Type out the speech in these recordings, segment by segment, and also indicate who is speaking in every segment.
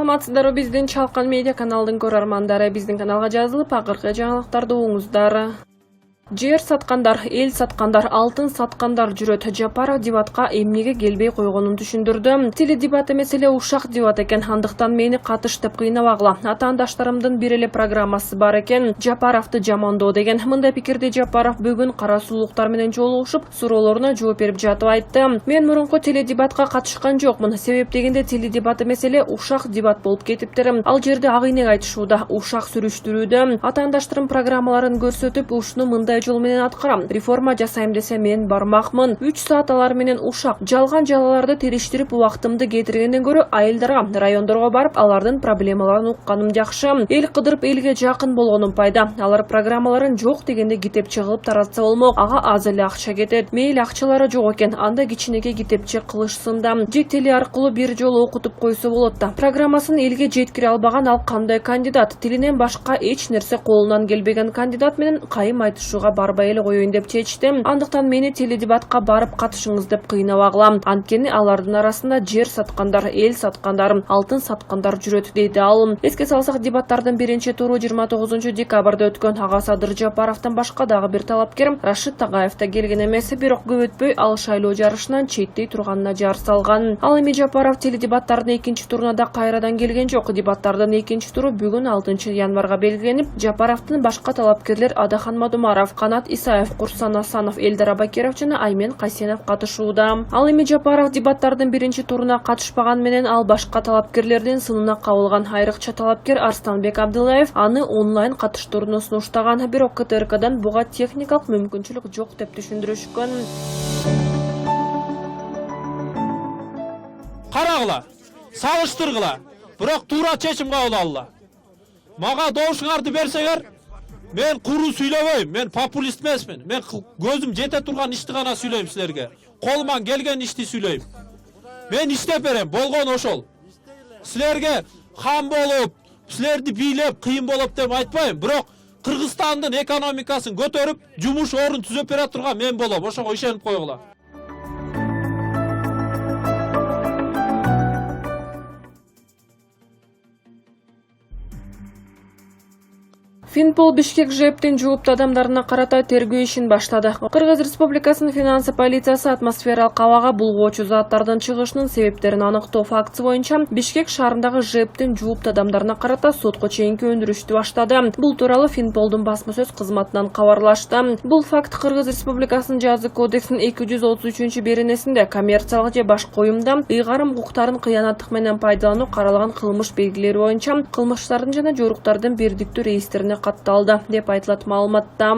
Speaker 1: Саламатсыздарбы, биздин Чалкан медиа каналдын көрөрмандары. Биздин каналга жазылып, акыркы жаңылыктарды угуңуздар. Жер саткандар, эл саткандар, алтын саткандар жүрөт. Жапаров дебатка эмнеге келбей койгонун түшүндүрдү. Теледебат маселе ушак дебат экен, андыктан мени катыштып кыйнабагыла. Атаандаштарымдын бир эле программасы бар экен, Жапаровду жамандоо деген. Мындай пикирди Жапаров бүгүн кара сулуктар менен жолугушуп, суроолоруна жооп берип жатып айтты. Мен мурунку теледебатка катышкан жокмун. Себеп дегенде теледебат маселе ушак дебат болуп кетиптир. Ал жерде ак ийнек айтышууда, ушак сүрүштүрүүдө. Атаандаштарым программаларын көрсөтүп, ушуну мындай жол менен аткарам. Реформа жасайм десе мен бармакмын. 3 саат алар менен ушак, жалган жалаларды териштирип убактымды кетиргенден көрө айылдарга, райондорго барып, алардын проблемаларын укканым жакшы. Эл кыдырып, элге жакын болгонум пайда. Алар программаларын жок дегенде китепче кылып таратса болмок. Ага аз эле акча кетет. Мейли акчалары жок экен. Анда кичинекей китепче кылышсын да, же теле аркылуу бир жолу окутуп койсо болот да. Программасын элге жеткире албаган ал кандай кандидат? Тилинен башка эч нерсе колунан келбеген кандидат менен кайым айтышууга барбай эле коеюн деп чечтим. Андыктан мени теледебатка барып катышыңыз деп кыйнабагыла. Анткени алардын арасында жер саткандар, эл саткандар, алтын саткандар жүрөт, дейди ал. Эске салсак, дебаттардын биринчи туру 29 декабрда өткөн. Ага Садыр Жапаровдон башка дагы бир талапкер Рашид Тагаев да келген эмес, бирок көп өтпөй ал шайлоо жарышынан четтей турганына жар салган. Ал эми Жапаров теледебаттардын экинчи туруна да кайрадан келген жок. Дебаттардын экинчи туру бүгүн 6 январга белгиленип, Жапаровдун башка талапкерлер Адахан Мадумаров, Канат Исаев, Курсан Асанов, Элдар Абакиров жана Аймен Касенов катышууда. Ал эми Жапаров дебаттардын биринчи туруна катышпаган менен ал башка талапкерлердин сынына кабылган. Айрыкча талапкер Арстанбек Абдылаев аны онлайн катыштырууну сунуштаган, бирок КТРКдан буга техникалык мүмкүнчүлүк жок деп түшүндүрүшкөн.
Speaker 2: Карагыла, салыштыргыла, бирок туура чечим кабыл алгыла. Мага добушуңарды берсеңер, мен куру сүйлөбөйм, мен популист эмесмин. Мен көзүм жете турган ишти гана сүйлөйм силерге. Колуман келген ишти сүйлөйм. Мен иштеп берем, болгон ошол. Силерге хан болуп, силерди бийлеп, кыйын болуп деп айтпайм, бирок Кыргызстандын экономикасын көтөрүп, жумуш орун түзөп бере турган мен болом. Ошого ишенип койгула.
Speaker 1: Финпол Бишкек ЖЭПтин жооптуу адамдарына карата тергөө ишин баштады. Кыргыз Республикасынын финансы полициясы атмосфералык абага булгоочу заттардын чыгышынын себептерин аныктоо фактысы боюнча Бишкек шаарындагы ЖЭПтин жооптуу адамдарына карата сотко чейинки өндүрүштү баштады. Бул тууралуу Финполдун басма сөз кызматынан кабарлашты. Бул факт Кыргыз Республикасынын жазык кодексинин 233-беренесинде коммерциялык же башка уюмда ыйгарым укуктарын кыянаттык менен пайдалануу каралган кылмыш белгилери боюнча кылмыштардын жана жоруктардын бирдиктүү реестрине катталды деп айтылат маалыматта.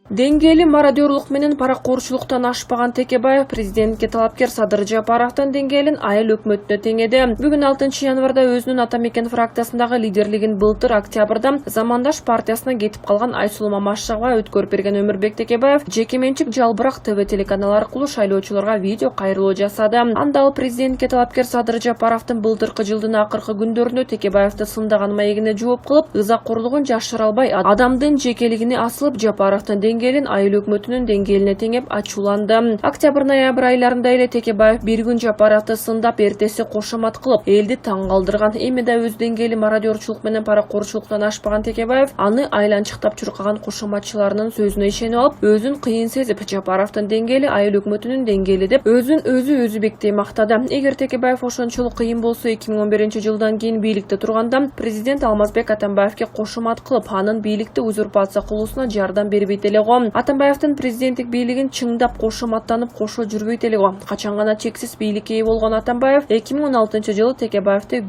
Speaker 1: Деңгээли мародёрлук менен паракорчулуктан ашпаган Текебаев президентке талапкер Садыр Жапаровдун деңгээлин айыл өкмөтүнө теңеди. Бүгүн 6 январда өзүнүн ата мекен фракциясындагы лидерлигин былтыр октябрда Замандаш партиясына кетип калган Айсулуу Мамашевага өткөрүп берген Өмүрбек Текебаев жеке менчик Жалбырак ТВ телеканалы аркылуу шайлоочуларга видео кайрылуу жасады. Анда ал президентке талапкер Садыр Жапаровдун былтыркы жылдын акыркы күндөрүндө Текебаевди сындаган маегине жооп кылып, ызакорлугун жашыра албай, адамдын жекелигине асылып, Жапаровдун деңгээлин айыл өкмөтүнүн деңгээлине теңеп ачууланды. Октябрь-ноябрь айларында эле Текебаев бир күн Жапаровду сындап, эртеси кошомат кылып, элди таң калтырган. Эми да өз деңгээли мародёрчулук менен паракорчулуктан ашпаган Текебаев аны айланчыктап чуркаган кошоматчыларынын сөзүнө ишенип алып, өзүн кыйын сезип, Жапаровдун деңгээли айыл өкмөтүнүн деңгээли деп өзүн өзбектей мактады. Эгер Текебаев ошончолук кыйын болсо, 2011-жылдан кийин бийликте турганда президент Алмазбек Атамбаевге кошомат кылып, анын бийликти узурпация кылуусуна жардам бербейт эле го. Атамбаевдин президенттик бийлигин чыңдап кошоматтанып кошо жүрбөйт эле го. Качан гана чексиз бийликке ээ болгон Атамбаев 2016-жылы Текебаевди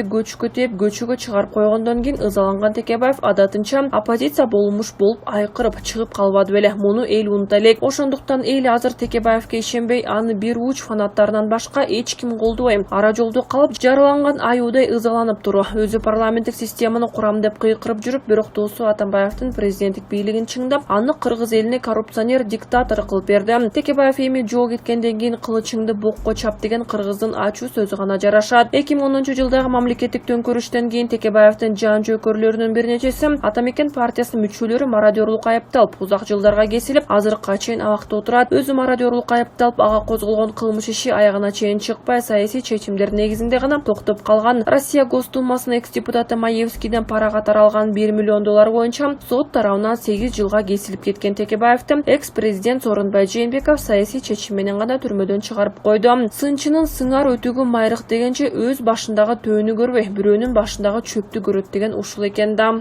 Speaker 1: көчкө тээп, көчөгө чыгарып койгондон кийин ызаланган Текебаев адатынча оппозиция болмуш болуп айкырып чыгып калбады беле. Муну эл унута элек. Ошондуктан эл азыр Текебаевге ишенбей, аны бир уч фанаттарынан башка эч ким колдобойм. Ара жолдо калып, жараланган аюудай ызаланып туру. Өзү парламенттик системаны курам деп кыйкырып жүрүп, бирок досу Атамбаевдин президенттик бийлигин чыңдап, аны кыргыз элине коррупционер диктатор кылып берди. Текебаев эми жол кеткенден кийин кылычыңды бокко чап деген кыргыздын ачуу сөзү гана жарашат. 2010-жылдагы мамлекеттик төңкөрүштөн кийин Текебаевдин жан жөөкөрлөрүнүн бир нечеси Атамекен партиясынын мүчөлөрү мародёрлук айыпталып, узак жылдарга кесилип, азыркыга чейин абакта отурат. Өзү мародёрлук айыпталып, ага козголгон кылмыш иши аягына чейин чыкпай, саясий чечимдер негизинде гана токтоп калган. Россия Госдумасынын экс-депутаты Маевскийден пара катары алган $1 миллион боюнча сот тарабынан 8 жылга кесилип кеткен Текебаевди экс-президент Сооронбай Жээнбеков саясий чечим менен гана түрмөдөн чыгарып койду. Сынчынын сыңар өтүгү майрык дегенче өз башындагы төөнү көрбөй, бирөөнүн башындагы чөптү көрөт деген ушул экен да.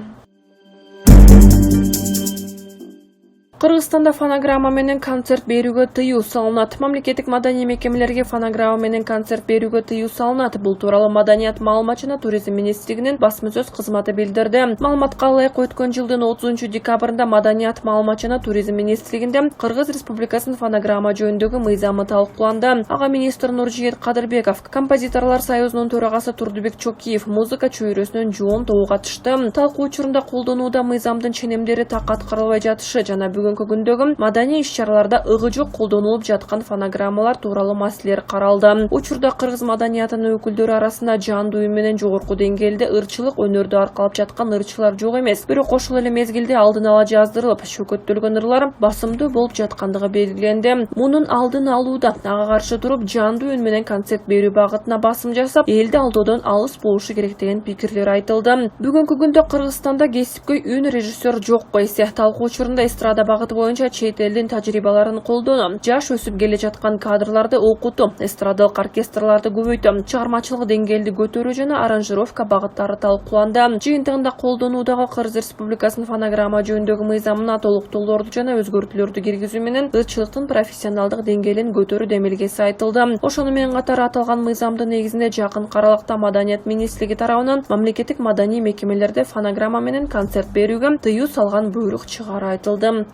Speaker 1: Кыргызстанда фонограмма менен концерт берүүгө тыюу салынат. Мамлекеттик маданий мекемелерге фонограмма менен концерт берүүгө тыюу салынат. Бул тууралуу Маданият, маалымат жана туризм министрлигинин басма сөз кызматы билдирди. Маалыматка ылайык өткөн жылдын 30-декабрында Маданият, маалымат жана туризм министрлигинде Кыргыз Республикасынын фонограмма жөнүндөгү мыйзамы талкууланды. Ага министр Нуржигит Кадырбеков, композиторлор союзунун төрагасы Турдубек Чокиев, музыка чөйрөсүнөн жоон тобу катышты. Талкуу учурунда колдонууда мыйзамдын ченемдери так аткарылбай жатышы жана бүгүнкү күндөгү маданий иш-чараларда ыгы жок колдонулуп жаткан фонограммалар тууралуу маселелер каралды. Учурда кыргыз маданиятынын өкүлдөрү арасында жандуу үн менен жогорку деңгээлде ырчылык өнөрдү аркалап жаткан ырчылар жок эмес. Бирок ошол эле мезгилде алдын ала жаздырылып, шөкөттөлгөн ырлар басымдуу болуп жаткандыгы белгиленди. Мунун алдын алууда ага каршы туруп жандуу үн менен концерт берүү багытына басым жасап, элди алдоодон алыс болушу керек деген пикирлер айтылды. Бүгүнкү күндө Кыргызстанда кесипкөй үн режиссер жок койсе, талкуу учурунда эстрада багыты боюнча чет элдин тажрыйбаларын колдонуу, жаш өсүп келе жаткан кадрларды окутуу, эстрадалык оркестрларды көбөйтүү, чыгармачылык деңгээлди көтөрүү жана аранжировка багыттары талкууланды. Жыйынтыгында колдонуудагы Кыргыз Республикасынын фонограмма жөнүндөгү мыйзамына толуктоолорду жана өзгөртүүлөрдү киргизүү менен ырчылыктын профессионалдык деңгээлин көтөрүү демилгеси айтылды. Ошону менен катар аталган мыйзамдын негизинде жакын аралыкта Маданият министрлиги тарабынан мамлекеттик маданий мекемелерде фонограмма менен концерт берүүгө тыюу салган буйрук чыгаары айтылды.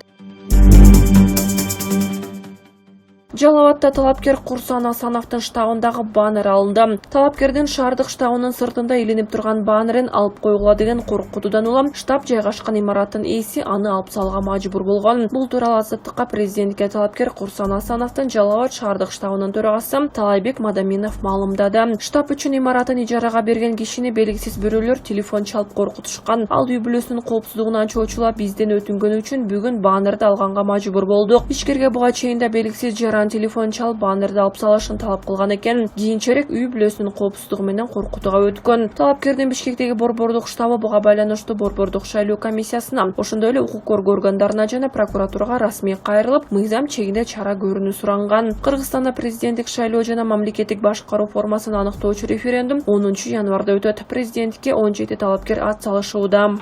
Speaker 1: Жалалатта талапкер Курсан Асановдун штабындагы баннер алынды. Талапкердин шаардык штабынын сыртында илинип турган баннерин алып койгула деген коркутуудан улам штаб жайгашкан имараттын ээси аны алып салууга мажбур болгон. Бул тууралуу Азаттыкка президентке талапкер Курсан Асановдун Жалалат шаардык штабынын төрагасы Талайбек Мадаминов маалымдады. Штаб үчүн имаратын ижарага берген кишини белгисиз бирөөлөр телефон чалып коркутушкан. Ал үй бүлөсүнүн коопсуздугунан чоочулап бизден өтүнгөнү үчүн бүгүн баннерди алганга мажбур болдук. Ишкерге буга чейин да белгисиз жаран телефон чалып баннерди алып салышын талап кылган экен. Кийинчерээк үй бүлөсүнүн коопсуздугу менен коркутууга өткөн. Талапкердин Бишкектеги борбордук штабы буга байланыштуу борбордук шайлоо комиссиясына, ошондой эле укук коргоо органдарына жана прокуратурага расмий кайрылып, мыйзам чегинде чара көрүүнү суранган. Кыргызстанда президенттик шайлоо жана мамлекеттик башкаруу формасын аныктоочу референдум 10 январда өтөт. Президенттикке 17 талапкер ат салышууда.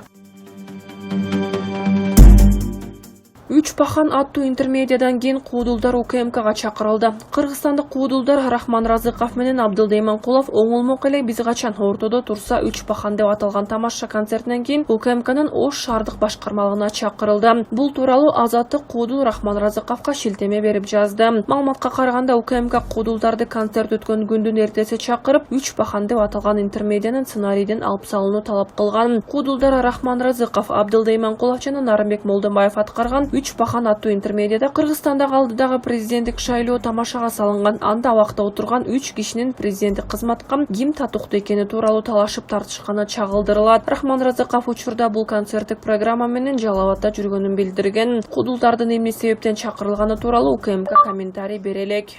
Speaker 1: 3 пахан аттуу интермедиядан кийин куудулдар УКМКга чакырылды. Кыргызстандык куудулдар Рахман Разыков менен Абдылда Иманкулов оңолмок эле биз качан ортодо турса 3 пахан деп аталган тамаша концертинен кийин УКМКнын Ош шаардык башкармалыгына чакырылды. Бул тууралуу Азаттык куудул Рахман Разыковго шилтеме берип жазды. Маалыматка караганда УКМК куудулдарды концерт өткөн күндүн эртеси чакырып, 3 пахан деп аталган интермедиянын сценарийден алып салууну талап кылган. Куудулдар Рахман Разыков, Абдылда Иманкулов жана Нарымбек Молдонбаев аткарган 3 пахан аттуу интермедияда Кыргызстандагы алдыдагы президенттик шайлоо тамашага салынган. Анда абакта отурган 3 кишинин президенттик кызматка ким татыктуу экени тууралуу талашып тартышканы чагылдырылат. Рахман Разыков учурда бул концерттик программа менен Жалалатта жүргөнүн билдирген. Куудулдардын эмне себептен чакырылганы тууралуу УКМК комментарий бере элек.